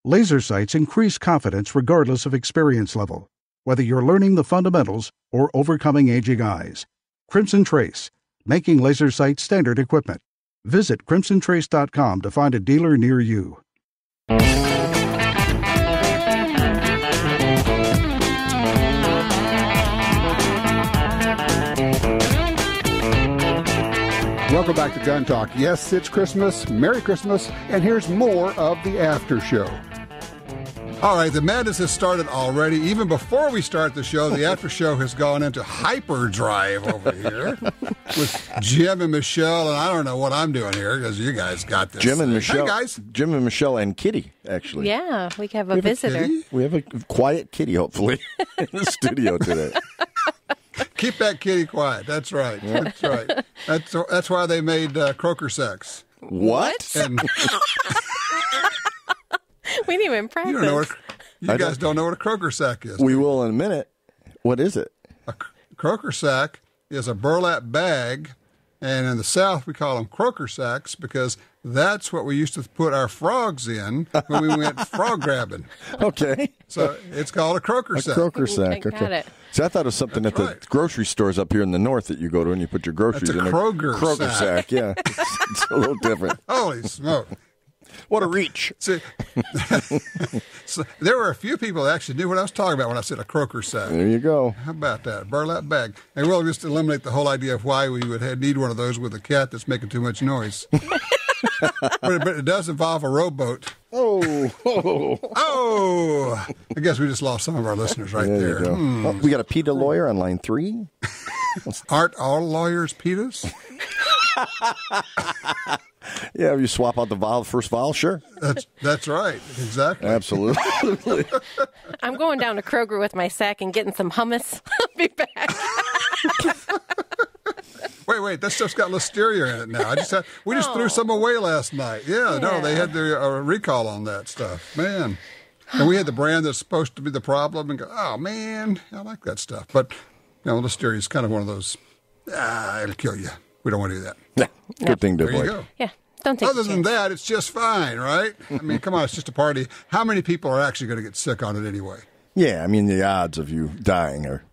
Laser sights increase confidence regardless of experience level, whether you're learning the fundamentals or overcoming aging eyes. Crimson Trace, making laser sight standard equipment. Visit crimsontrace.com to find a dealer near you. Welcome back to Gun Talk. Yes, it's Christmas. Merry Christmas. And here's more of the after show. All right, the madness has started already. Even before we start the show, the after show has gone into hyperdrive over here with Jim and Michelle. And I don't know what I'm doing here because you guys got this. Jim and Michelle. Hey, guys. Jim and Michelle and Kitty, actually. Yeah, we have a visitor. We have a quiet Kitty, hopefully, in the studio today. Keep that kitty quiet. That's right. That's right. That's why they made Croaker sex. What? And we didn't even practice. You guys don't know what a croaker sack is. We will in a minute. What is it? A croaker sack is a burlap bag, and in the South we call them croaker sacks because that's what we used to put our frogs in when we went frog grabbing. Okay. So it's called a croaker sack. A croaker sack. Got Okay. it. So I thought it was something That's at the right. grocery stores up here in the north that you go to and you put your groceries That's a in Kroger sack. Yeah, it's a little different. Holy smoke. What a reach. See, so there were a few people that actually knew what I was talking about when I said a croaker sack. There you go. How about that? A burlap bag. And we'll just eliminate the whole idea of why we would need one of those with a cat that's making too much noise. but it does involve a rowboat. Oh! I guess we just lost some of our listeners right there. You go. Oh, we got a PETA lawyer on line 3. Aren't all lawyers PETAs? Yeah, you swap out the first vowel, sure. That's right. Exactly. Absolutely. I'm going down to Kroger with my sack and getting some hummus. I'll be back. Wait, that stuff's got listeria in it now. We just threw some away last night. Yeah, no, they had their recall on that stuff. Man. And we had the brand that's supposed to be the problem and go, oh, man, I like that stuff. But, listeria is kind of one of those, it'll kill you. We don't want to do that. Yeah, good thing to There you avoid. go. Yeah, don't take Other than that, it's just fine, right? I mean, come on, it's just a party. How many people are actually going to get sick on it anyway? Yeah, I mean, the odds of you dying are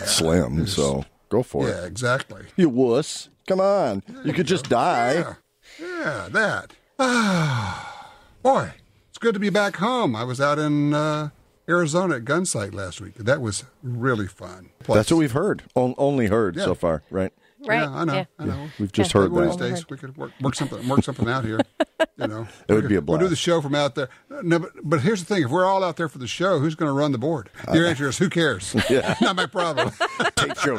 slim, so go for it. Yeah, exactly. You wuss. Come on. You could just die. Yeah, that. Boy, it's good to be back home. I was out in Arizona at Gunsight last week. That was really fun. Plus, That's what we've heard. Only heard so far, right? Right. Yeah, I know. Yeah. I know. We've just heard One of that. these days we could work something out here. It would be a We'll do blast. the show from out there. No, but here's the thing: if we're all out there for the show, who's going to run the board? Your answer is who cares? Yeah. Not my problem. Tape show.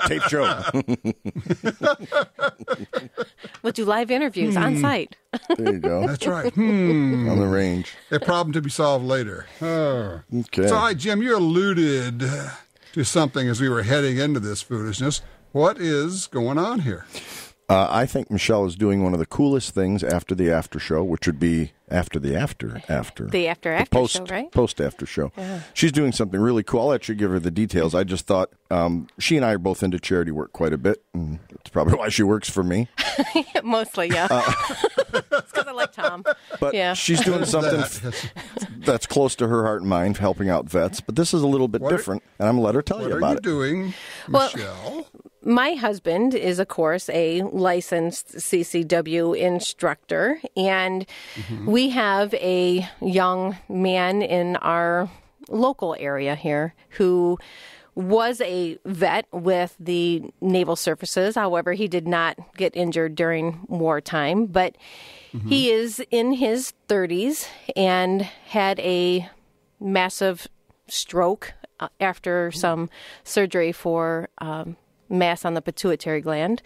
We'll do live interviews on site. There you go. That's right. On the range. A problem to be solved later. Oh. Okay. So, all right, Jim, you alluded to something as we were heading into this foolishness. What is going on here? I think Michelle is doing one of the coolest things after the after show, which would be after the after. The after show, right? Post after show. Yeah. She's doing something really cool. I'll let you give her the details. I just thought she and I are both into charity work quite a bit, and that's probably why she works for me. Mostly, yeah. It's because I like Tom. But Yeah. she's doing something that's close to her heart and mind, helping out vets. But this is a little bit different, and I'm going to let her tell you about What are you doing, Michelle? My husband is, of course, a licensed CCW instructor, and we have a young man in our local area here who was a vet with the Naval Services. However, he did not get injured during wartime, but he is in his 30s and had a massive stroke after some surgery for mass on the pituitary gland.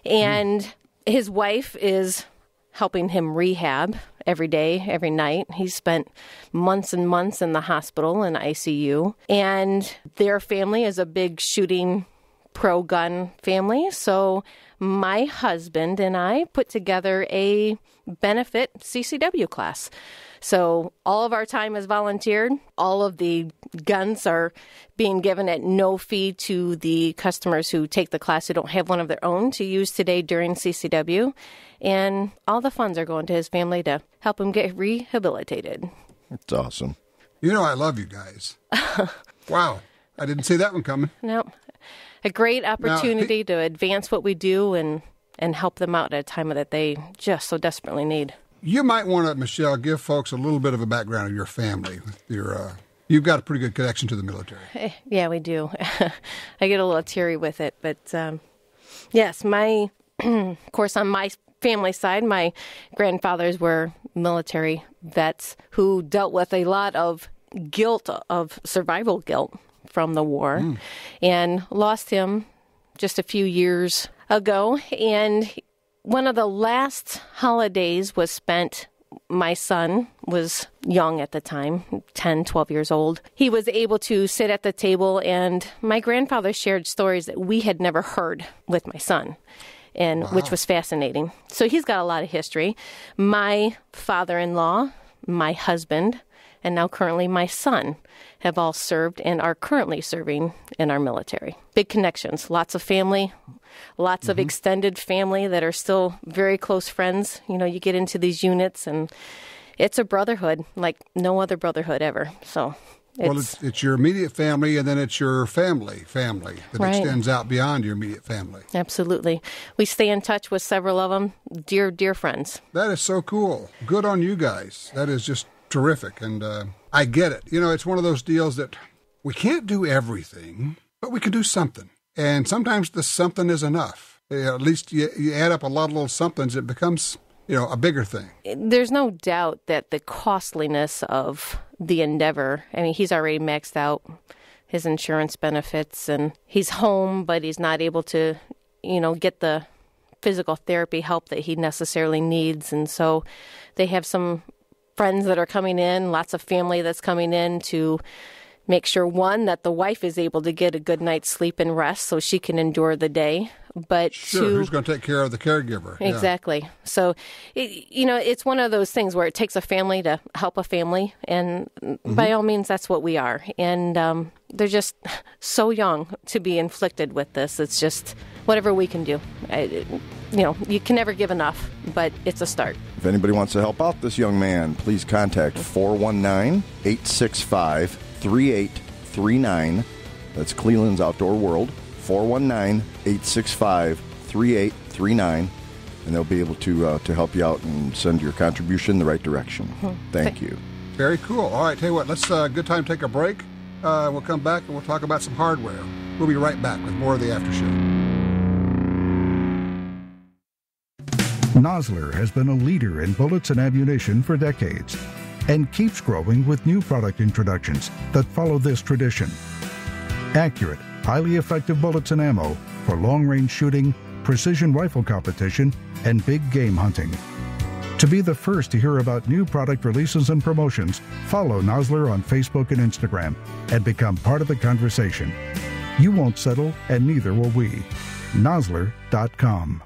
And his wife is helping him rehab every day, every night. He spent months and months in the hospital in ICU. And their family is a big shooting pro-gun family. So my husband and I put together a benefit CCW class. So all of our time is volunteered. All of the guns are being given at no fee to the customers who take the class who don't have one of their own to use today during CCW. And all the funds are going to his family to help him get rehabilitated. It's awesome. You know I love you guys. Wow. I didn't see that one coming. No. A great opportunity to advance what we do and help them out at a time that they just so desperately need. You might want to, Michelle, give folks a little bit of a background of your family. You've got a pretty good connection to the military. Yeah, we do. I get a little teary with it. But, yes, of course, on my family side, my grandfathers were military vets who dealt with a lot of survival guilt from the war, and lost him just a few years ago. And one of the last holidays was spent, my son was young at the time, 10, 12 years old. He was able to sit at the table, and my grandfather shared stories that we had never heard with my son, and which was fascinating. So he's got a lot of history. My father-in-law, my husband, and now currently my son have all served and are currently serving in our military. Big connections, lots of family, lots of extended family that are still very close friends. You know, you get into these units and it's a brotherhood like no other brotherhood ever. So it's your immediate family, and then it's your family that extends out beyond your immediate family. Absolutely. We stay in touch with several of them, dear friends. That is so cool. Good on you guys. That is just terrific. And I get it. You know, it's one of those deals that we can't do everything, but we can do something. And sometimes the something is enough. At least you add up a lot of little somethings, it becomes, a bigger thing. There's no doubt that the costliness of the endeavor, I mean, he's already maxed out his insurance benefits, and he's home, but he's not able to, get the physical therapy help that he necessarily needs. And so they have some friends that are coming in, lots of family that's coming in to make sure, one, that the wife is able to get a good night's sleep and rest so she can endure the day. But sure, two, who's going to take care of the caregiver? Exactly. Yeah. So, it's one of those things where it takes a family to help a family. And by all means, that's what we are. And they're just so young to be inflicted with this. It's just whatever we can do. You can never give enough, but it's a start. If anybody wants to help out this young man, please contact 419-865-3839. That's Cleland's Outdoor World, 419-865-3839. And they'll be able to help you out and send your contribution in the right direction. Thank you. Very cool. All right, tell you what, let's good time to take a break. We'll come back and we'll talk about some hardware. We'll be right back with more of the After Show. Nosler has been a leader in bullets and ammunition for decades and keeps growing with new product introductions that follow this tradition. Accurate, highly effective bullets and ammo for long-range shooting, precision rifle competition, and big game hunting. To be the first to hear about new product releases and promotions, follow Nosler on Facebook and Instagram and become part of the conversation. You won't settle, and neither will we. Nosler.com.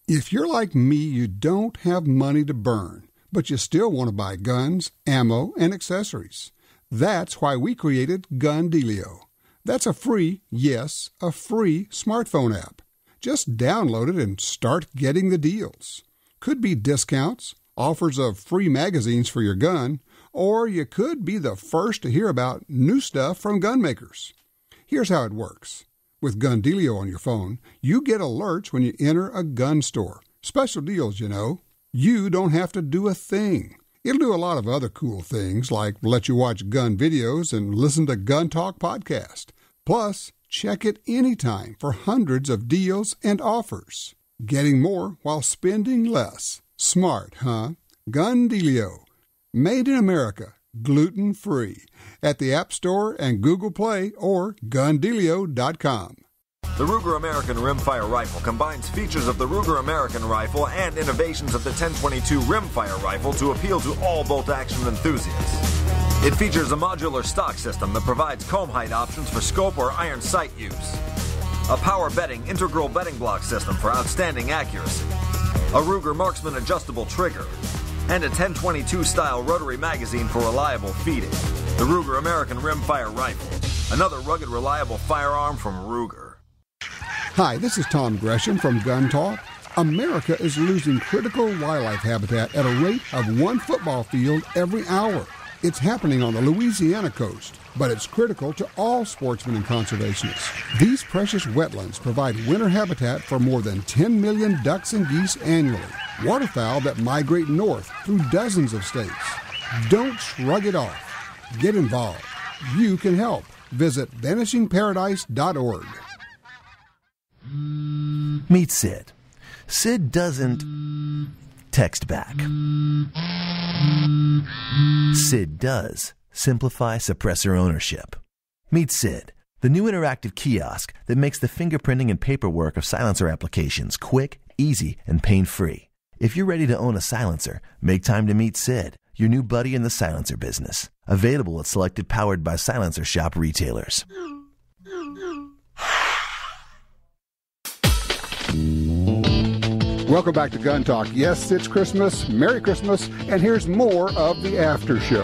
If you're like me, you don't have money to burn, but you still want to buy guns, ammo, and accessories. That's why we created Gun Dealio. That's a free smartphone app. Just download it and start getting the deals. Could be discounts, offers of free magazines for your gun, or you could be the first to hear about new stuff from gun makers. Here's how it works. With Gun Dealio on your phone, you get alerts when you enter a gun store. Special deals, You don't have to do a thing. It'll do a lot of other cool things, like let you watch gun videos and listen to Gun Talk podcast. Plus, check it anytime for hundreds of deals and offers. Getting more while spending less. Smart, huh? Gun Dealio. Made in America. Gluten-free. At the App Store and Google Play or GunDealio.com. The Ruger American Rimfire rifle combines features of the Ruger American rifle and innovations of the 1022 Rimfire rifle to appeal to all bolt-action enthusiasts. It features a modular stock system that provides comb height options for scope or iron sight use, a power bedding integral bedding block system for outstanding accuracy, a Ruger Marksman adjustable trigger, and a 1022 style rotary magazine for reliable feeding. The Ruger American Rimfire rifle, another rugged, reliable firearm from Ruger. Hi, this is Tom Gresham from Gun Talk. America is losing critical wildlife habitat at a rate of one football field every hour. It's happening on the Louisiana coast, but it's critical to all sportsmen and conservationists. These precious wetlands provide winter habitat for more than 10 million ducks and geese annually, waterfowl that migrate north through dozens of states. Don't shrug it off. Get involved. You can help. Visit vanishingparadise.org. Meet Sid. Sid doesn't text back. Sid does simplify suppressor ownership. Meet Sid, the new interactive kiosk that makes the fingerprinting and paperwork of silencer applications quick, easy, and pain-free. If you're ready to own a silencer, make time to meet Sid, your new buddy in the silencer business. Available at selected Powered by Silencer shop retailers. Welcome back to Gun Talk. Yes, it's Christmas. Merry Christmas. And here's more of the after show.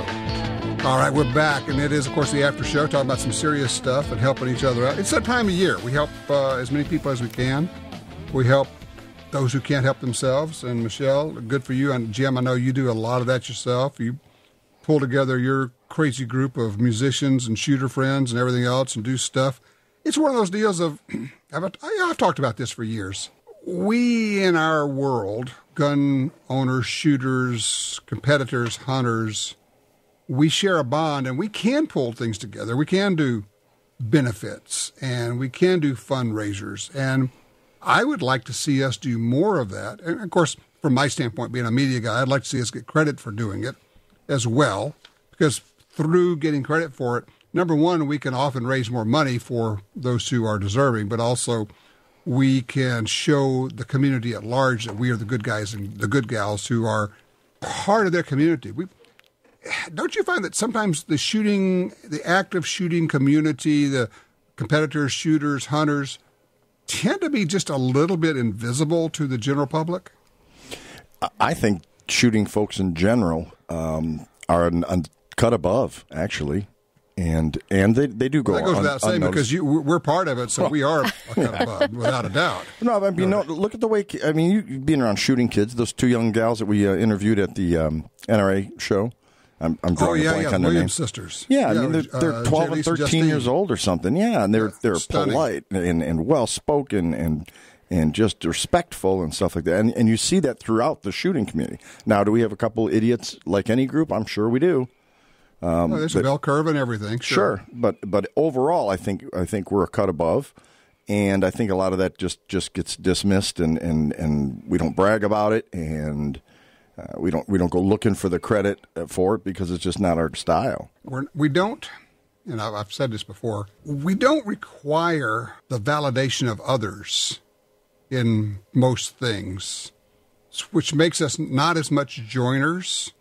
All right, we're back, and it is, of course, the after show, talking about some serious stuff and helping each other out. It's that time of year. We help as many people as we can. We help those who can't help themselves. And Michelle, good for you. And Jim, I know you do a lot of that yourself. You pull together your crazy group of musicians and shooter friends and everything else and do stuff. It's one of those deals of, I've talked about this for years. We in our world, gun owners, shooters, competitors, hunters, we share a bond and we can pull things together. We can do benefits and we can do fundraisers. And I would like to see us do more of that. And of course, from my standpoint, being a media guy, I'd like to see us get credit for doing it as well, because through getting credit for it, number one, we can often raise more money for those who are deserving, but also we can show the community at large that we are the good guys and the good gals who are part of their community. Don't you find that sometimes the active shooting community, the competitors, shooters, hunters, tend to be just a little bit invisible to the general public? I think shooting folks in general are a cut above, actually. And they do go. That goes without saying, because we're part of it, so we are a cut above, without a doubt. No, I mean, look at the way. I mean, you've been around shooting kids. Those two young gals that we interviewed at the NRA show. I'm drawing a blank on their Williams name. sisters. Yeah, I mean they're 12 and 13 years old or something. Yeah, and they're polite and well spoken and just respectful and stuff like that. And you see that throughout the shooting community. Now, do we have a couple idiots like any group? I'm sure we do. There's a bell curve and everything. Sure, but overall, I think we're a cut above, and I think a lot of that just gets dismissed, and we don't brag about it, and we don't go looking for the credit for it because it's just not our style. We don't, and I've said this before, we don't require the validation of others in most things, which makes us not as much joiners.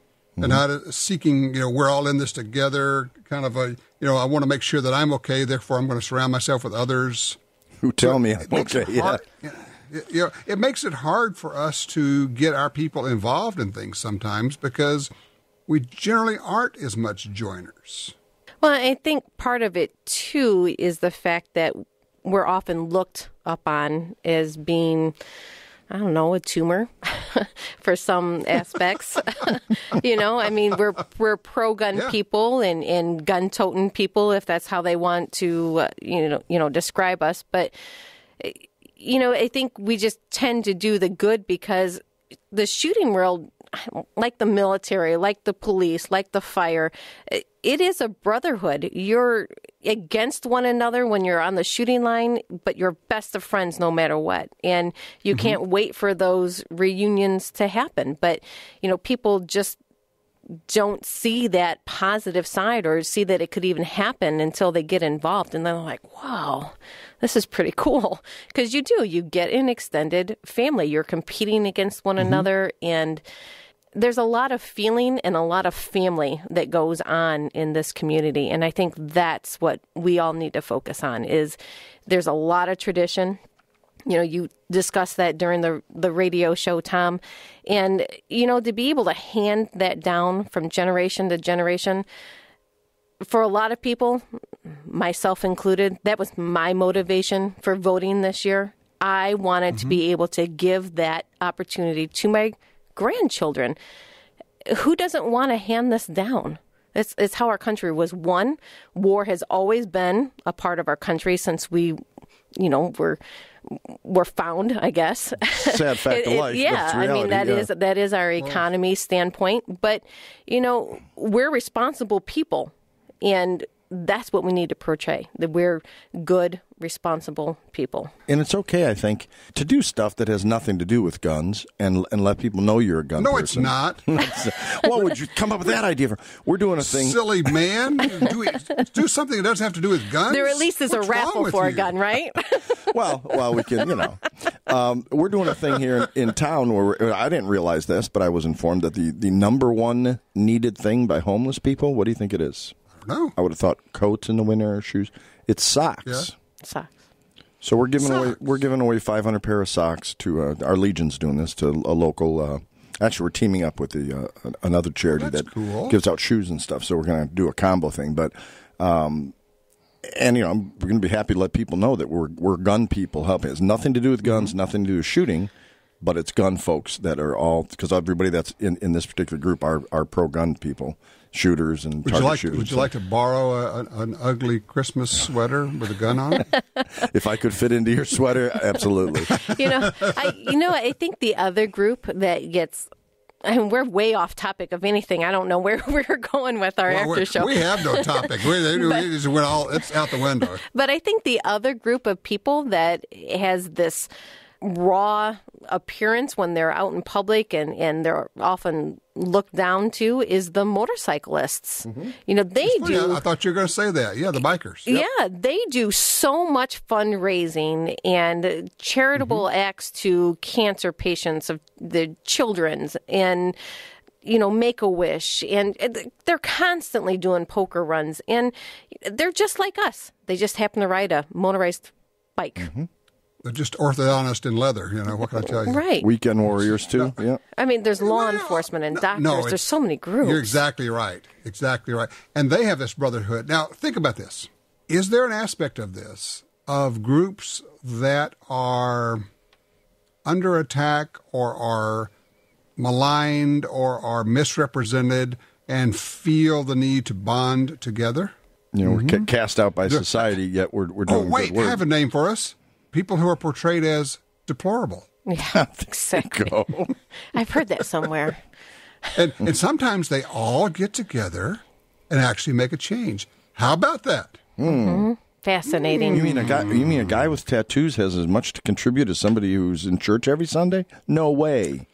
And not seeking, we're all in this together, kind of I want to make sure that I'm okay, therefore I'm going to surround myself with others who tell me I'm okay. Yeah. It makes it hard for us to get our people involved in things sometimes because we generally aren't as much joiners. Well, I think part of it, too, is the fact that we're often looked upon as being, I don't know, a tumor for some aspects. I mean, we're pro-gun people and gun-toting people, if that's how they want to, describe us. But, I think we just tend to do the good because the shooting world, like the military, like the police, like the fire, it is a brotherhood. You're against one another when you're on the shooting line, but you're best of friends no matter what. And you can't wait for those reunions to happen. But, people just don't see that positive side or see that it could even happen until they get involved. And then they're like, wow, this is pretty cool. Because you get an extended family. You're competing against one another, and there's a lot of feeling and a lot of family that goes on in this community. And I think that's what we all need to focus on is there's a lot of tradition. You discussed that during the radio show, Tom. And, to be able to hand that down from generation to generation, for a lot of people, myself included, that was my motivation for voting this year. I wanted to be able to give that opportunity to my grandchildren. Who doesn't want to hand this down? It's how our country was won. War has always been a part of our country since we, were found, I guess. Sad fact of life. Yeah, I mean, that is our economy standpoint. But, we're responsible people, and that's what we need to portray, that we're good, responsible people. And it's okay, I think, to do stuff that has nothing to do with guns and let people know you're a gun person. No, it's not. What would you come up with that idea for? We're doing a thing. Silly man. Do something that doesn't have to do with guns. There at least is a raffle for a gun, right? Well, we can, we're doing a thing here in town where I didn't realize this, but I was informed that the number one needed thing by homeless people, what do you think it is? No. I would have thought coats in the winter or shoes. It's socks. Yeah. Socks. So we're giving away 500 pair of socks to our Legion's doing this to a local. Actually, we're teaming up with another charity that gives out shoes and stuff. So we're going to do a combo thing. But we're going to be happy to let people know that we're gun people helping. It has nothing to do with guns, nothing to do with shooting, but it's gun folks that are all, because everybody that's in this particular group are pro gun people. Shooters and target shooters. Would you like to borrow an ugly Christmas sweater with a gun on it? If I could fit into your sweater, absolutely. I think the other group that gets, we're way off topic of anything. I don't know where we're going with our after show. We have no topic. It's out the window. But I think the other group of people that has this raw appearance when they're out in public and they're often looked down to is the motorcyclists. Mm-hmm. They do. I thought you were going to say that. Yeah, the bikers. Yep. Yeah, they do so much fundraising and charitable acts to cancer patients of the children's and Make-A-Wish, and they're constantly doing poker runs, and they're just like us. They just happen to ride a motorized bike. Mm-hmm. They're just orthodontist in leather, what can I tell you? Right. Weekend warriors, too. Yeah. I mean, there's law enforcement and doctors. There's so many groups. You're exactly right. Exactly right. And they have this brotherhood. Now, think about this. Is there an aspect of this, of groups that are under attack or are maligned or are misrepresented and feel the need to bond together? We're cast out by society, yet we're doing good work. I have a name for us. People who are portrayed as deplorable. Yeah, exactly. I've heard that somewhere. And sometimes they all get together and actually make a change. How about that? Mm-hmm. Fascinating. You mean a guy with tattoos has as much to contribute as somebody who's in church every Sunday? No way.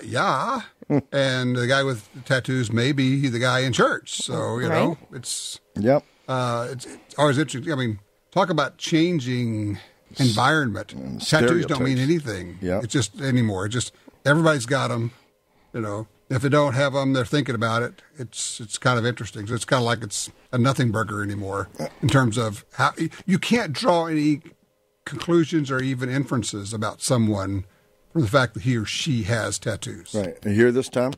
Yeah. And the guy with tattoos may be the guy in church. So, it's... Yep. It's always interesting. I mean, talk about changing environment. Tattoos don't mean anything. Yep. It's just anymore. It's just everybody's got them. If they don't have them, they're thinking about it. It's kind of interesting. So it's kind of like it's a nothing burger anymore in terms of how you can't draw any conclusions or even inferences about someone from the fact that he or she has tattoos. Right. You hear this, Tom?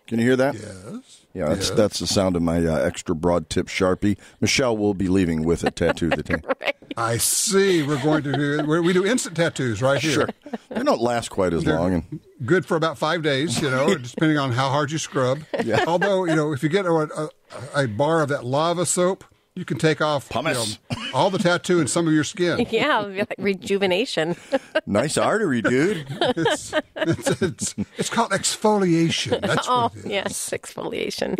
Can you hear that? Yes. Yeah, that's the sound of my extra broad tip Sharpie. Michelle will be leaving with a tattoo today. Right. I see. We're going to do we do instant tattoos right here. Sure. They don't last quite as long. And good for about 5 days, depending on how hard you scrub. Yeah. Although, if you get a bar of that lava soap, you can take off pumice. All the tattoo and some of your skin. Yeah, like rejuvenation. Nice artery, dude. It's called exfoliation. That's what it is. Yes, exfoliation.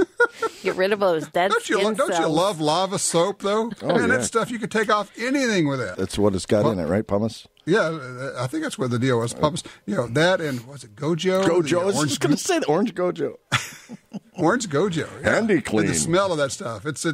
Get rid of those dead skin cells. Don't you love lava soap, though? That stuff, you could take off anything with it. That's what it's got in it, right, pumice? Yeah, I think that's what the deal was. Pumice. That and, was it Gojo? Gojo. I was just going to say the orange Gojo. Orange Gojo. Yeah. Handy clean. And the smell of that stuff. It's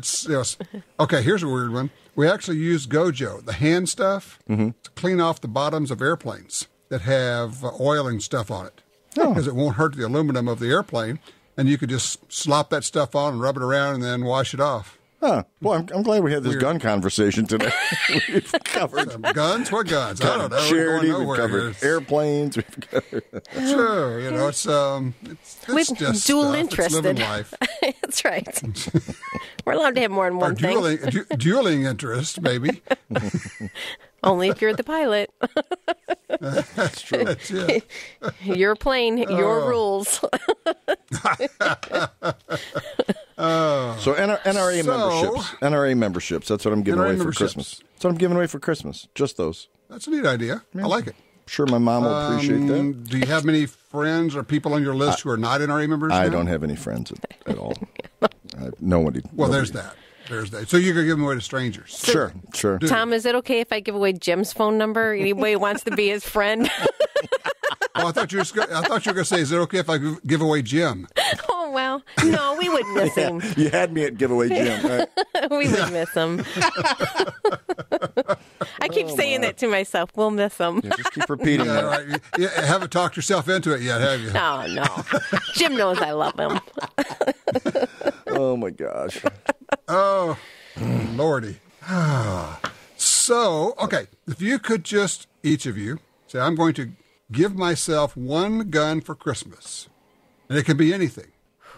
okay, here's a weird one. We actually use Gojo, the hand stuff, to clean off the bottoms of airplanes that have oiling stuff on it. Because it won't hurt the aluminum of the airplane. And you could just slop that stuff on and rub it around and then wash it off. Huh. Well, I'm glad we had this gun conversation today. We've covered guns. What guns? I don't know. Charity. We've covered airplanes. We've covered. Sure. It's just dual stuff. interested. It's living life. That's right. We're allowed to have more than one thing. Dueling interest, maybe. Only if you're the pilot. That's true. That's it. Your plane, your rules. So NRA memberships. That's what I'm giving away for Christmas. That's what I'm giving away for Christmas. Just those. That's a neat idea. I like it. Sure, my mom will appreciate that. Do you have many friends or people on your list who are not NRA members? I don't have any friends at all. Nobody. There's that. So you're going to give them away to strangers? Sure. Tom, is it okay if I give away Jim's phone number? Anybody wants to be his friend? Oh, I thought you were going to say, is it okay if I give away Jim? Oh, well, no, we would miss him. You had me at giveaway Jim. Right? We would miss him. I keep saying that to myself. We'll miss him. Yeah, just keep repeating Yeah, that. right. You haven't talked yourself into it yet, have you? No. Jim knows I love him. Oh, my gosh. Oh, Lordy. So, okay, if you could just, each of you, say, I'm going to give myself one gun for Christmas. And it can be anything.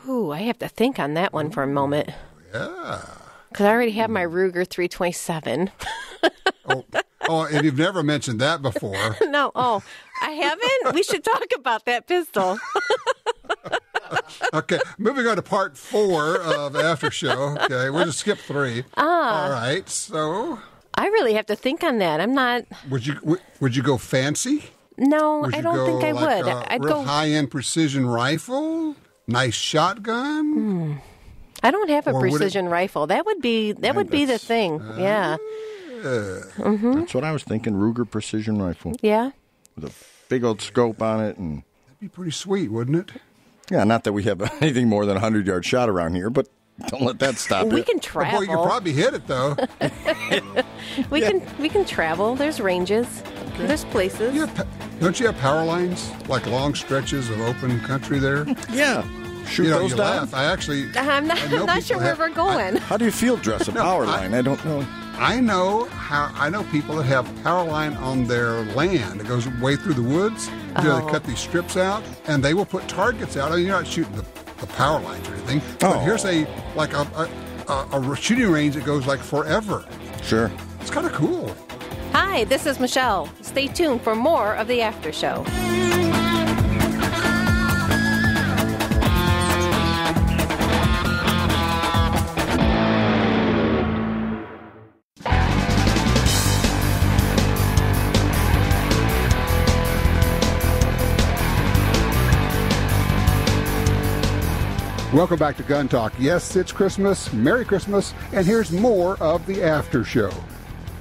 Ooh, I have to think on that one for a moment. Yeah. Because I already have my Ruger 327. Oh, and you've never mentioned that before. No, I haven't? We should talk about that pistol. Okay, moving on to part 4 of After Show. Okay, we'll just skip 3. All right, so... I really have to think on that. I'm not... Would you go fancy? No, I don't think I would. I'd go high-end precision rifle, nice shotgun. I don't have a precision rifle. That would be the thing. Yeah. That's what I was thinking. Ruger precision rifle. Yeah. With a big old scope on it, and That'd be pretty sweet, wouldn't it? yeah, not that we have anything more than a 100-yard shot around here, but don't let that stop We you. can Oh, travel. boy, you could probably hit it though. We can travel. There's ranges. There's places. Don't you have power lines, like long stretches of open country there? Yeah, shoot those you down. laugh. I actually. I'm I know not sure people where we're going. How do you feel dress a power line? I don't know. I know people that have power line on their land. It goes way through the woods. They cut these strips out, and they will put targets out. I mean, you're not shooting the power lines or anything. But here's a shooting range that goes like forever. Sure. It's kind of cool. Hi, this is Michelle. Stay tuned for more of the After Show. Welcome back to Gun Talk. Yes, it's Christmas. Merry Christmas. And here's more of the After Show.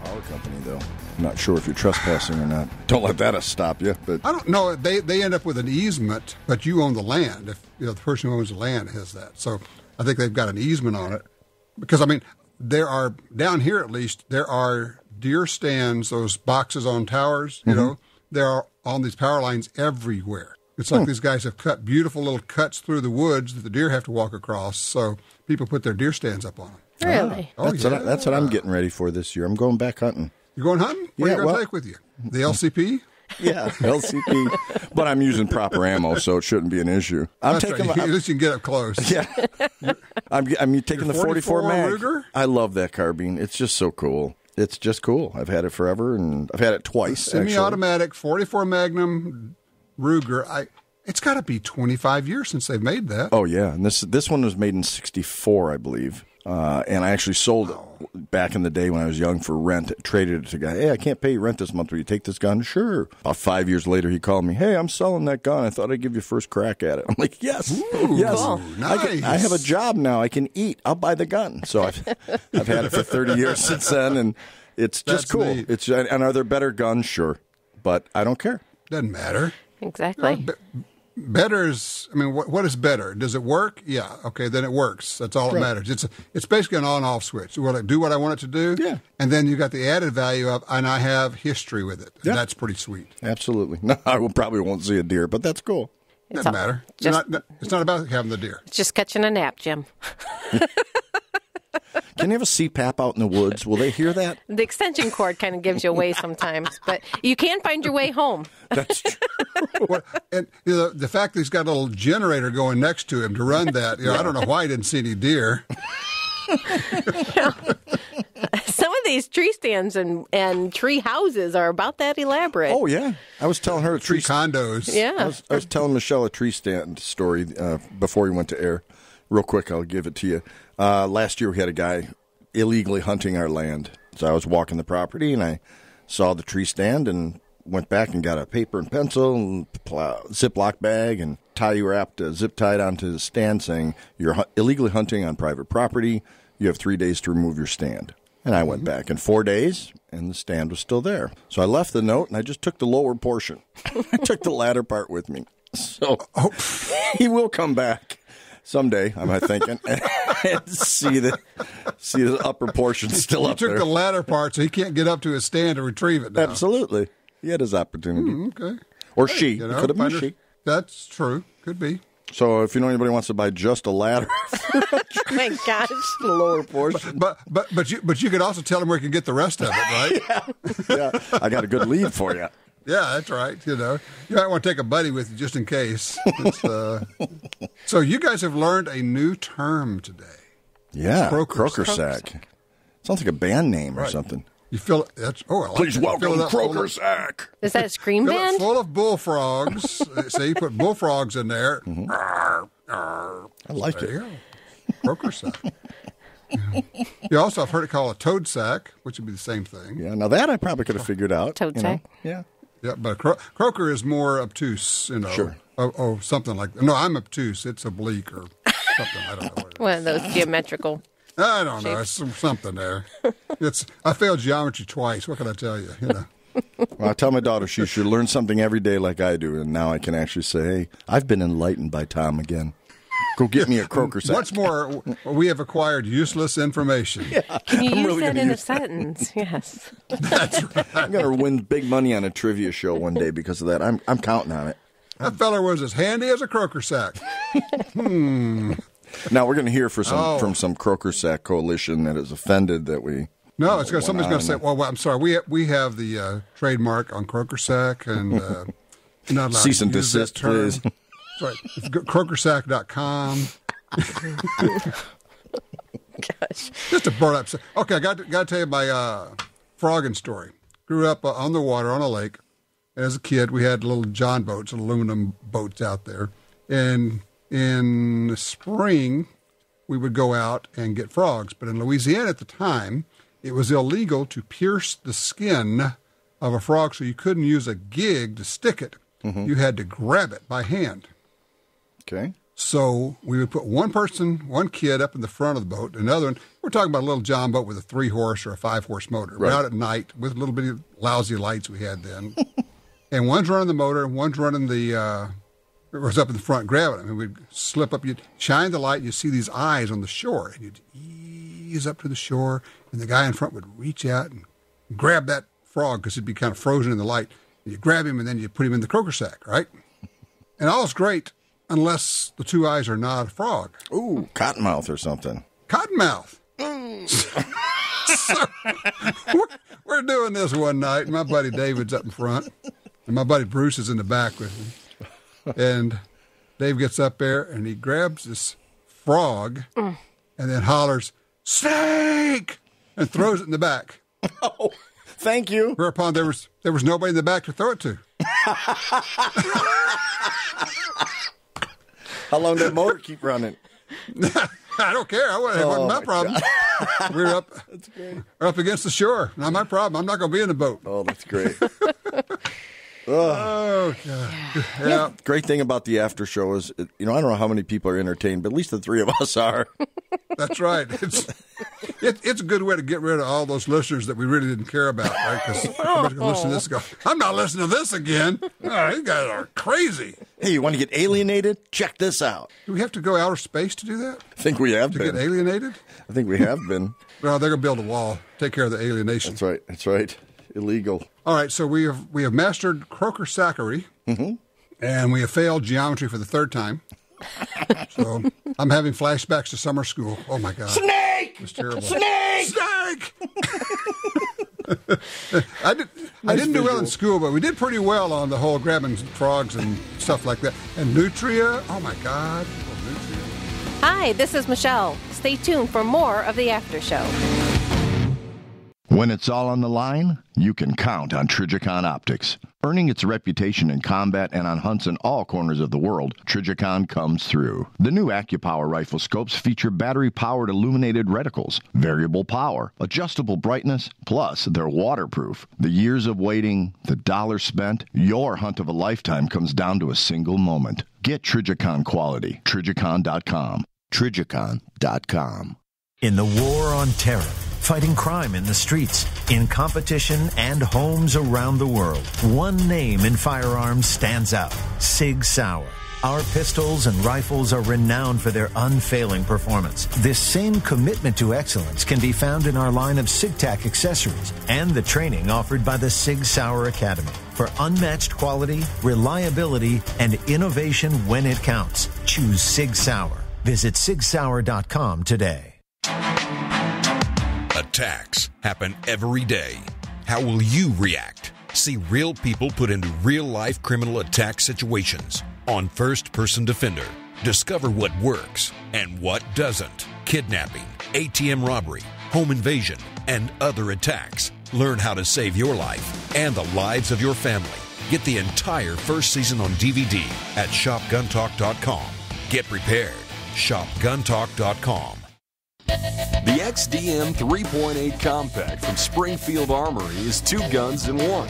Power company, though. I'm not sure if you're trespassing or not. Don't let that stop you. But I don't know. They end up with an easement, but you own the land. If the person who owns the land has that. So I think they've got an easement on it. Because, I mean, there are, down here at least, there are deer stands, those boxes on towers, you know. There are on these power lines everywhere. It's like these guys have cut beautiful little cuts through the woods that the deer have to walk across. So people put their deer stands up on them. Really? That's what I'm getting ready for this year. I'm going back hunting. You going hunting? What are you going to take with you? The LCP? Yeah, LCP. But I'm using proper ammo, so it shouldn't be an issue. That's right. At least you can get up close. Yeah. I'm taking the 44 mag. Ruger? I love that carbine. It's just so cool. It's just cool. I've had it forever, and I've had it twice, Semi-automatic 44 Magnum Ruger. It's got to be 25 years since they've made that. Oh, yeah. And this one was made in 1964, I believe. And I actually sold it back in the day when I was young for rent. Traded it to a guy. Hey, I can't pay you rent this month. Will you take this gun? Sure. About 5 years later, he called me. Hey, I'm selling that gun. I thought I'd give you first crack at it. I'm like, yes. Ooh, yes. Cool. Nice. I have a job now. I can eat. I'll buy the gun. So I've had it for 30 years since then, and it's just cool. Neat. And are there better guns? Sure. But I don't care. Doesn't matter. Exactly. Better is, I mean, what is better? Does it work? Yeah. Okay, then it works. That's all that matters. It's basically an on-off switch. Will it do what I want it to do? Yeah. And then you got the added value of, and I have history with it. Yeah. That's pretty sweet. Absolutely. No, I probably won't see a deer, but that's cool. Doesn't matter. It's not about having the deer. It's just catching a nap, Jim. Can you have a CPAP out in the woods? Will they hear that? The extension cord kind of gives you away sometimes, but you can find your way home. That's true. And the fact that he's got a little generator going next to him to run that, I don't know why he didn't see any deer. Some of these tree stands and tree houses are about that elaborate. Oh, yeah. I was telling her a Tree condos. Yeah. I was telling Michelle a tree stand story before we went to air. Real quick, I'll give it to you. Last year, we had a guy illegally hunting our land. So I was walking the property, and I saw the tree stand and went back and got a paper and pencil and Ziploc bag and zip tied onto the stand saying, you're illegally hunting on private property. You have 3 days to remove your stand. And I went back in 4 days, and the stand was still there. So I left the note, and I just took the lower portion. I took the latter part with me. So he will come back someday, am I thinking, and see the upper portion still up there. He took the latter part, so he can't get up to his stand to retrieve it now. Absolutely. He had his opportunity. Okay. Or she. It could have been she. That's true. Could be. So if you know anybody who wants to buy just a ladder, Oh my gosh, the lower portion. But you could also tell him where he can get the rest of it, right? Yeah, I got a good lead for you. Yeah, that's right. You might want to take a buddy with you just in case. So you guys have learned a new term today. Yeah, Croaker sack. Sounds like a band name or something. You fill it. That's I like Please that. welcome Croaker sack. is that a scream Fill it band? full of bullfrogs. So you put bullfrogs in there. Mm-hmm. Arr. I like There it. you go. Croaker sack. You also, I've heard it called a toad sack, which would be the same thing. Yeah, now that I probably could have figured out. Toad sack. Yeah. Yeah, but croaker is more obtuse, Sure. or something like that. No, I'm obtuse. It's oblique or something. I don't know what it is. One of those geometrical. I don't know. It's something there. I failed geometry twice. What can I tell you? Well, I tell my daughter she should learn something every day like I do, and now I can actually say, hey, I've been enlightened by Tom again. Go get me a croaker sack. What's more, we have acquired useless information. Can you use really that gonna in a use sentence? Yes. I'm going to win big money on a trivia show one day because of that. I'm counting on it. That feller was as handy as a croaker sack. Now we're going to hear from some croaker sack coalition that is offended that we. No, somebody's going to say, "Well, I'm sorry. We have the trademark on croaker sack, and you're not allowed Cease to and use that desist, term." please. That's right. Croakersack.com. Gosh. Just a burn up. Okay, I got to tell you my frogging story. Grew up on the water on a lake. As a kid, we had little John boats, aluminum boats out there. And in the spring, we would go out and get frogs. But in Louisiana at the time, it was illegal to pierce the skin of a frog, so you couldn't use a gig to stick it. Mm-hmm. You had to grab it by hand. Okay. So we would put one kid up in the front of the boat, another one. We're talking about a little John boat with a 3-horse or a 5-horse motor. Right. We're out at night with a little bit of lousy lights we had then. And one's running the motor, and one's running it was up in the front grabbing it. I mean, we'd slip up, you'd shine the light, you'd see these eyes on the shore, and you'd ease up to the shore, and the guy in front would reach out and grab that frog because he'd be kind of frozen in the light. And you grab him, and then you put him in the croaker sack, right? And all's great. Unless the two eyes are not a frog. Ooh, cottonmouth or something. Cottonmouth. So, we're doing this one night, and my buddy David's up in front, and my buddy Bruce is in the back with me. And Dave gets up there, and he grabs this frog, and then hollers, "Snake!" and throws it in the back. Oh, thank you. Whereupon there was nobody in the back to throw it to. How long did that motor keep running? I don't care. It wasn't my problem. We were up against the shore. Not my problem. I'm not going to be in the boat. Oh, that's great. Oh, God. Yeah. Great thing about the after show is, I don't know how many people are entertained, but at least the three of us are. That's right. It's a good way to get rid of all those listeners that we really didn't care about, right? Because everybody's going to listen to this and go, I'm not listening to this again. Oh, these guys are crazy. Hey, you want to get alienated? Check this out. Do we have to go outer space to do that? I think we have To been. get alienated? I think we have been. Well, they're going to build a wall. Take care of the alienation. That's right. Illegal. All right, so we have mastered croaker sackery, and we have failed geometry for the third time. So I'm having flashbacks to summer school. Oh, my God. Snake! It was terrible. Snake! I didn't do well in school, but we did pretty well on the whole grabbing frogs and stuff like that. And nutria, oh, my God. Oh, nutria. Hi, this is Michelle. Stay tuned for more of the After Show. When it's all on the line, you can count on Trijicon Optics. Earning its reputation in combat and on hunts in all corners of the world, Trijicon comes through. The new AccuPower rifle scopes feature battery-powered illuminated reticles, variable power, adjustable brightness, plus they're waterproof. The years of waiting, the dollars spent, your hunt of a lifetime comes down to a single moment. Get Trijicon quality. Trijicon.com. Trijicon.com. In the war on terror, fighting crime in the streets, in competition and homes around the world, one name in firearms stands out: Sig Sauer. Our pistols and rifles are renowned for their unfailing performance. This same commitment to excellence can be found in our line of SigTac accessories and the training offered by the Sig Sauer Academy. For unmatched quality, reliability, and innovation when it counts, choose Sig Sauer. Visit sigsauer.com today. Attacks happen every day. How will you react? See real people put into real-life criminal attack situations on First Person Defender. Discover what works and what doesn't. Kidnapping, ATM robbery, home invasion, and other attacks. Learn how to save your life and the lives of your family. Get the entire first season on DVD at shopguntalk.com. Get prepared. shopguntalk.com. The XDM 3.8 Compact from Springfield Armory is 2 guns in 1.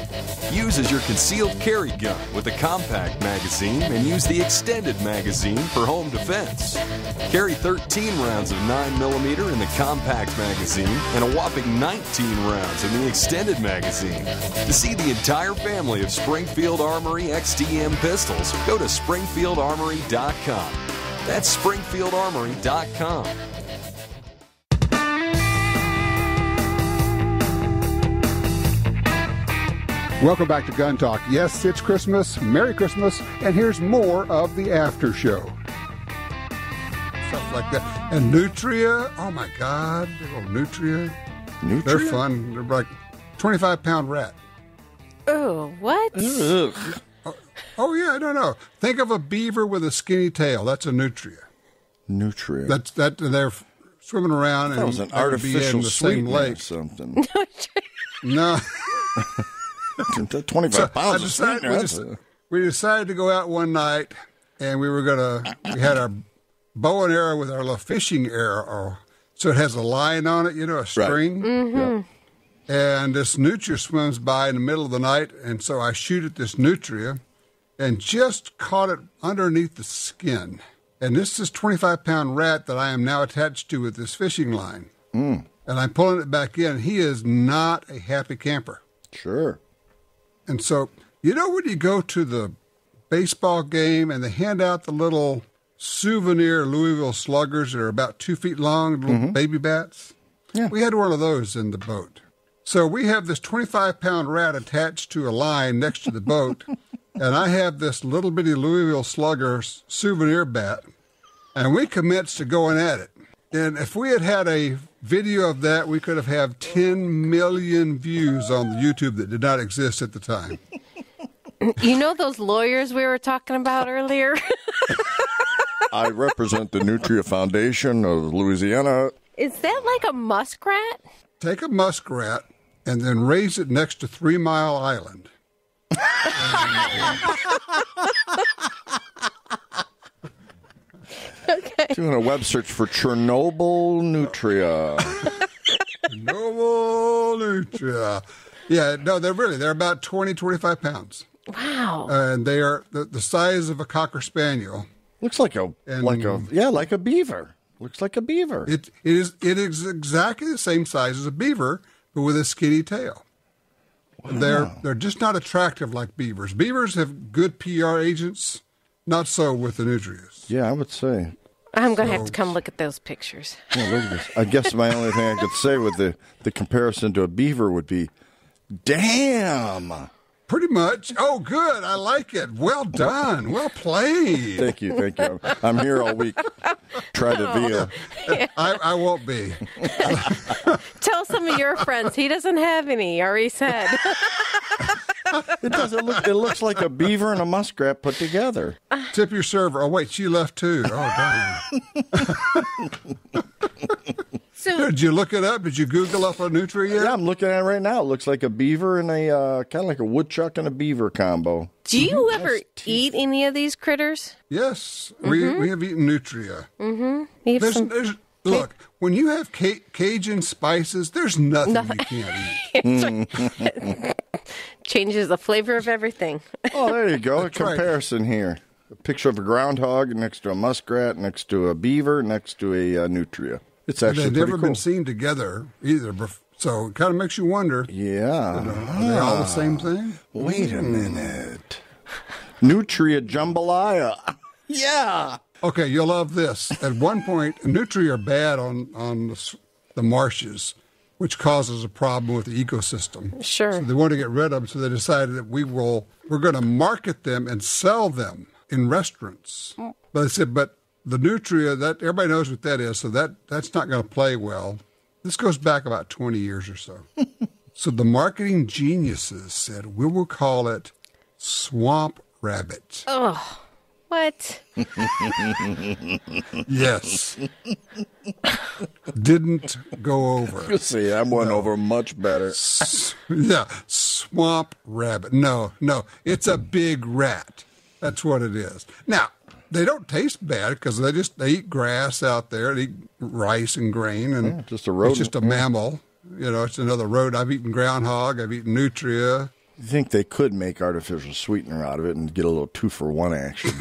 Use as your concealed carry gun with a compact magazine and use the extended magazine for home defense. Carry 13 rounds of 9mm in the compact magazine and a whopping 19 rounds in the extended magazine. To see the entire family of Springfield Armory XDM pistols, go to SpringfieldArmory.com. That's SpringfieldArmory.com. Welcome back to Gun Talk. Yes, it's Christmas. Merry Christmas. And here's more of the after show. Stuff like that. And Nutria. Oh, my God. Little Nutria. Nutria? They're fun. They're like 25-pound rat. Oh, what? Oh, yeah, I don't know. Think of a beaver with a skinny tail. That's a Nutria. Nutria. They're swimming around that and was an be in artificial the same sweetener lake. or something. No. 25 pounds of sweetener. We decided to go out one night, and we had our bow and arrow with our little fishing arrow. So it has a line on it, a string. Right. Mm-hmm. Yeah. And this nutria swims by in the middle of the night, and so I shoot at this nutria and just caught it underneath the skin. And this is 25-pound rat that I am now attached to with this fishing line. And I'm pulling it back in. He is not a happy camper. Sure. And so, when you go to the baseball game and they hand out the little souvenir Louisville sluggers that are about 2 feet long, little baby bats? Yeah. We had one of those in the boat. So we have this 25-pound rat attached to a line next to the boat, and I have this little bitty Louisville slugger souvenir bat, and we commenced to going at it. And if we had a video of that, we could have had 10 million views on the YouTube that did not exist at the time. You know those lawyers we were talking about earlier? I represent the Nutria Foundation of Louisiana. Is that like a muskrat? Take a muskrat and then raise it next to 3 Mile Island. Okay. Doing a web search for Chernobyl Nutria. Chernobyl Nutria. Yeah, no, they're about 20, 25 pounds. Wow. And they are the size of a Cocker Spaniel. Looks like a beaver. Looks like a beaver. It is exactly the same size as a beaver, but with a skinny tail. Wow. They're just not attractive like beavers. Beavers have good PR agents, not so with the nutrias. Yeah, I would say. I'm going to have to come look at those pictures. Yeah, look at this. I guess my only thing I could say with the comparison to a beaver would be, damn. Pretty much. Oh, good. I like it. Well done. Well played. Thank you. I'm here all week. Try to be I won't be. Tell some of your friends. He doesn't have any, already said. It doesn't look. It looks like a beaver and a muskrat put together. Tip your server. Oh, wait, she left too. Oh, darn. So, did you look it up? Did you Google up a nutria yet? Yeah, I'm looking at it right now. It looks like a beaver and a kind of like a woodchuck and a beaver combo. do you ever eat any of these critters? Yes, we have eaten nutria. Mm-hmm. You have There's, look, when you have Cajun spices, there's nothing you can't eat. changes the flavor of everything. Oh, there you go. A That's right. comparison here. A picture of a groundhog next to a muskrat, next to a beaver, next to a nutria. It's actually They've pretty never cool. been seen together either, so it kind of makes you wonder. Yeah. Are they all the same thing? Wait a minute. Nutria jambalaya. Yeah. Okay, you'll love this. At one point, nutria are bad on the marshes, which causes a problem with the ecosystem. Sure. So they want to get rid of them, so they decided that we're going to market them and sell them in restaurants. But they said, but the nutria, that everybody knows what that is, so that's not going to play well. This goes back about 20 years or so. So the marketing geniuses said, we will call it swamp rabbit. Oh, what? Yes. Didn't go over. See, that went over much better. Yeah, swamp rabbit. No, it's a big rat. That's what it is. Now, they don't taste bad because they eat grass out there. They eat rice and grain, and just a rodent. It's just a mammal. It's another rodent. I've eaten groundhog. I've eaten nutria. You think they could make artificial sweetener out of it and get a little 2-for-1 action?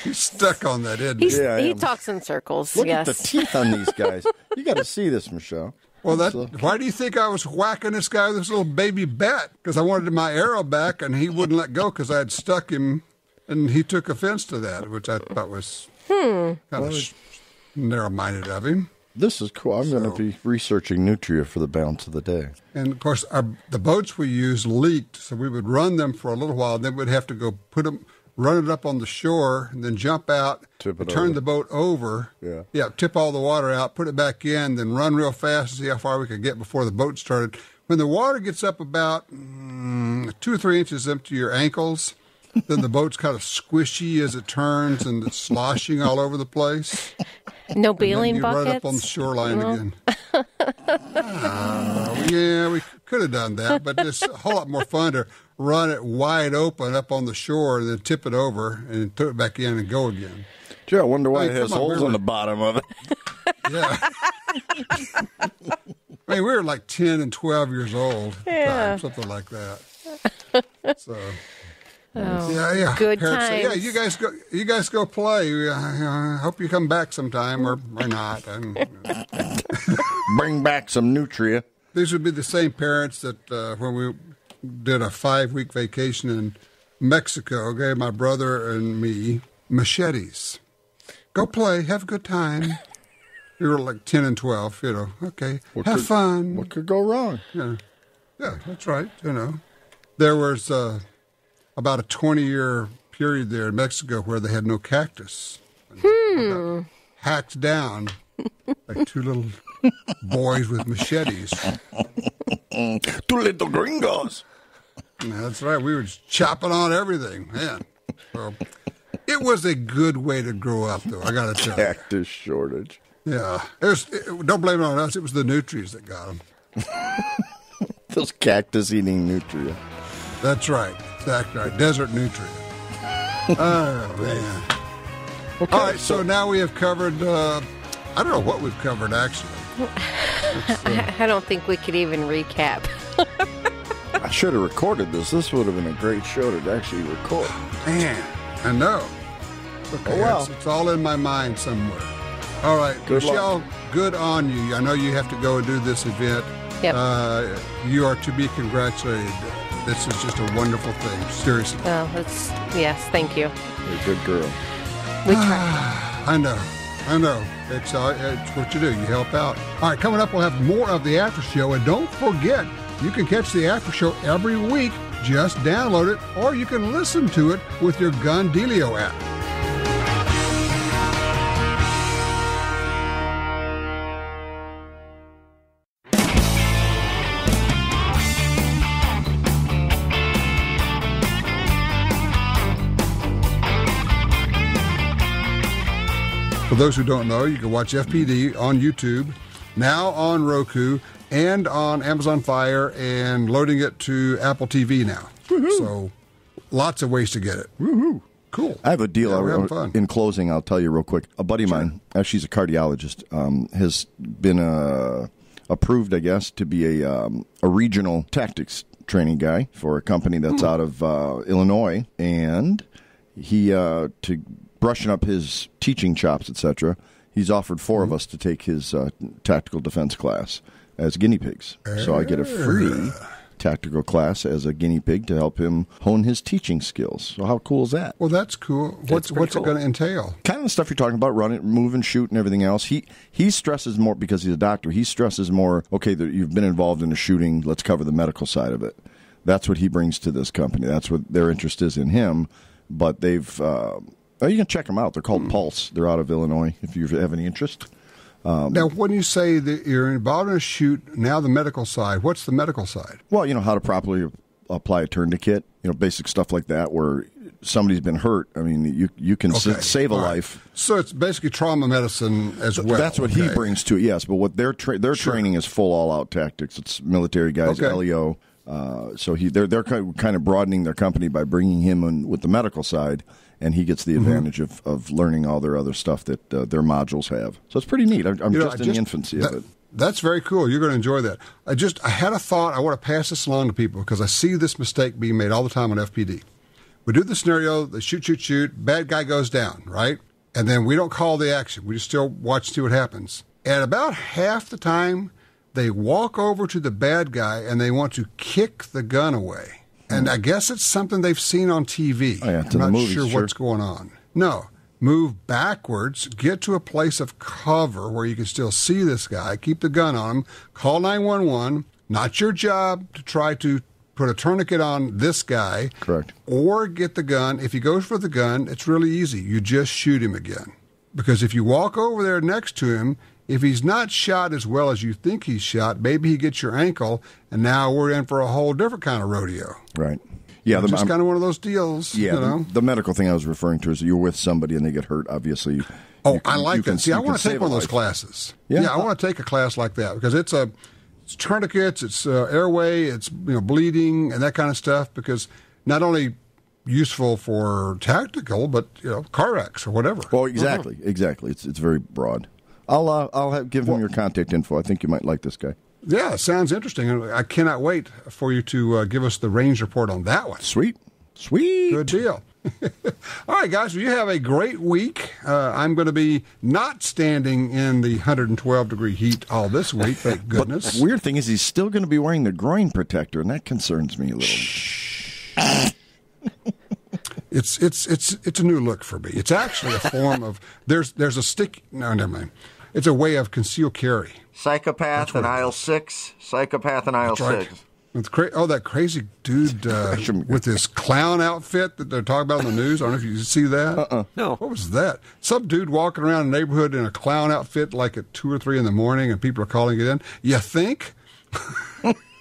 He's stuck on that, isn't he? He talks in circles. Look yes. at the teeth on these guys. You got to see this, Michelle. Well, why do you think I was whacking this guy with this little baby bat? Because I wanted my arrow back, and he wouldn't let go because I had stuck him, and he took offense to that, which I thought was kind of narrow-minded of him. This is cool. I'm going to be researching nutria for the balance of the day. And, of course, the boats we used leaked, so we would run them for a little while, then we'd have to go run it up on the shore, and then jump out, turn the boat over, tip all the water out, put it back in, then run real fast to see how far we could get before the boat started. When the water gets up about 2 or 3 inches up to your ankles, then the boat's kind of squishy as it turns and it's sloshing all over the place. No bailing buckets? Right up on the shoreline again. Yeah, we could have done that, but it's a whole lot more fun to run it wide open up on the shore and then tip it over and throw it back in and go again. Gee, I wonder why it has holes on the bottom of it. Yeah. I mean, we were like 10 and 12 years old at the time, something like that. So... yeah. Good Parents times. say, you guys go play. I hope you come back sometime or not. Bring back some nutria. These would be the same parents that when we did a 5-week vacation in Mexico, gave my brother and me machetes. Go play, have a good time. We were like 10 and 12, okay, have fun. What could go wrong? Yeah, that's right, There was... about a 20-year period there in Mexico where they had no cactus. Got hacked down like 2 little boys with machetes. 2 little gringos. That's right. We were just chopping on everything, man. So, it was a good way to grow up, though, I got to tell you. Cactus shortage. Yeah. Don't blame it on us. It was the nutrients that got them. Those cactus-eating nutria. That's right. Exactly right. Desert nutrient. Oh, man. Okay, all right, so now we have covered, I don't know what we've covered, actually. I don't think we could even recap. I should have recorded this. This would have been a great show to actually record. Man, I know. Okay, it's all in my mind somewhere. All right, Michelle, good on you. I know you have to go and do this event. Yep. You are to be congratulated. This is just a wonderful thing, seriously. Well, yes, thank you. You're a good girl. We try. I know. It's what you do. You help out. All right, coming up, we'll have more of the after show. And don't forget, you can catch the after show every week. Just download it, or you can listen to it with your Gun Dealio app. For those who don't know, you can watch FPD on YouTube, now on Roku, and on Amazon Fire, and loading it to Apple TV now. Woo-hoo. So lots of ways to get it. Woohoo! Cool. I have a deal. Yeah, we're having fun. In closing, I'll tell you real quick. A buddy of mine, actually he's a cardiologist, has been approved, I guess, to be a regional tactics training guy for a company that's out of Illinois. And he, to brushing up his teaching chops, etc., he's offered 4 of us to take his tactical defense class as guinea pigs. So I get a free tactical class as a guinea pig to help him hone his teaching skills. So how cool is that? Well, that's cool. What's cool. it going to entail? Kind of the stuff you're talking about, run it, move and shoot and everything else. He stresses more, because he's a doctor, he stresses more, okay, you've been involved in a shooting, let's cover the medical side of it. That's what he brings to this company. That's what their interest is in him. But they've, you can check them out. They're called Pulse. They're out of Illinois, if you have any interest. Now, when you say that you're involved in a shoot, now the medical side, what's the medical side? Well, how to properly apply a tourniquet, basic stuff like that, where somebody's been hurt. I mean, you can save a life. So it's basically trauma medicine as well. That's what he brings to it, yes. But what their training is full all-out tactics. It's military guys, LEO. So they're kind of broadening their company by bringing him in with the medical side, and he gets the advantage of learning all their other stuff that their modules have. So it's pretty neat. I'm just in the infancy of it. That's very cool. You're going to enjoy that. I had a thought. I want to pass this along to people because I see this mistake being made all the time on FPD. We do the scenario, they shoot, bad guy goes down, right? And then we don't call the action. We just still watch and see what happens. And about half the time, they walk over to the bad guy and they want to kick the gun away. And I guess it's something they've seen on TV. Oh, yeah, I'm not sure what's going on. No. Move backwards, get to a place of cover where you can still see this guy, keep the gun on him, call 911. Not your job to try to put a tourniquet on this guy. Correct. Or get the gun. If he goes for the gun, it's really easy. You just shoot him again. Because if you walk over there next to him, if he's not shot as well as you think he's shot, maybe he gets your ankle, and now we're in for a whole different kind of rodeo. Right. Yeah, it's just kind of one of those deals. Yeah, the medical thing I was referring to is you're with somebody and they get hurt, obviously. I like that. See, I want to take one of those classes. Yeah, I want to take a class like that because it's tourniquets, it's airway, it's bleeding and that kind of stuff, because not only useful for tactical, but car wrecks or whatever. Well, exactly. It's very broad. I'll give him your contact info. I think you might like this guy. Yeah, it sounds interesting. I cannot wait for you to give us the range report on that one. Sweet. Good deal. All right, guys, well, you have a great week. I'm going to be not standing in the 112-degree heat all this week, thank goodness. But the weird thing is he's still going to be wearing the groin protector, and that concerns me a little. It's a new look for me. It's actually a form of there's a stick. No, never mind. It's a way of concealed carry. Psychopath in aisle 6. Psychopath in aisle 6. That crazy dude with this clown outfit that they're talking about in the news. I don't know if you see that. No. What was that? Some dude walking around the neighborhood in a clown outfit like at 2 or 3 in the morning, and people are calling it in. You think?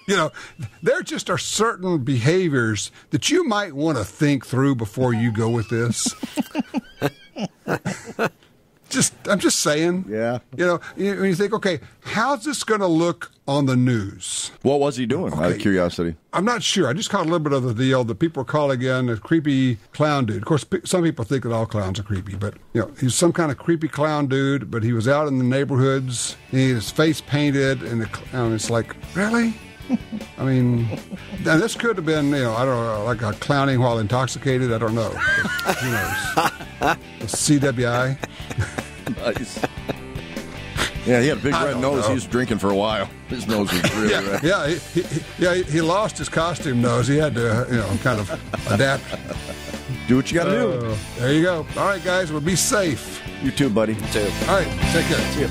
There just are certain behaviors that you might want to think through before you go with this. I'm just saying. Yeah. When you think, okay, how's this going to look on the news? What was he doing, out of curiosity? I'm not sure. I just caught a little bit of the deal that people are calling in a creepy clown dude. Of course, some people think that all clowns are creepy, but, he's some kind of creepy clown dude, but he was out in the neighborhoods, and he had his face painted, and it's like, really? I mean, and this could have been, I don't know, like a clowning while intoxicated. I don't know. Who knows? CWI. Nice. Yeah, he had a big red nose. He was drinking for a while. His nose was really red. Yeah, he lost his costume nose. He had to, kind of adapt. Do what you got to do. There you go. All right, guys, well, be safe. You too, buddy. You too. All right, take care. See ya.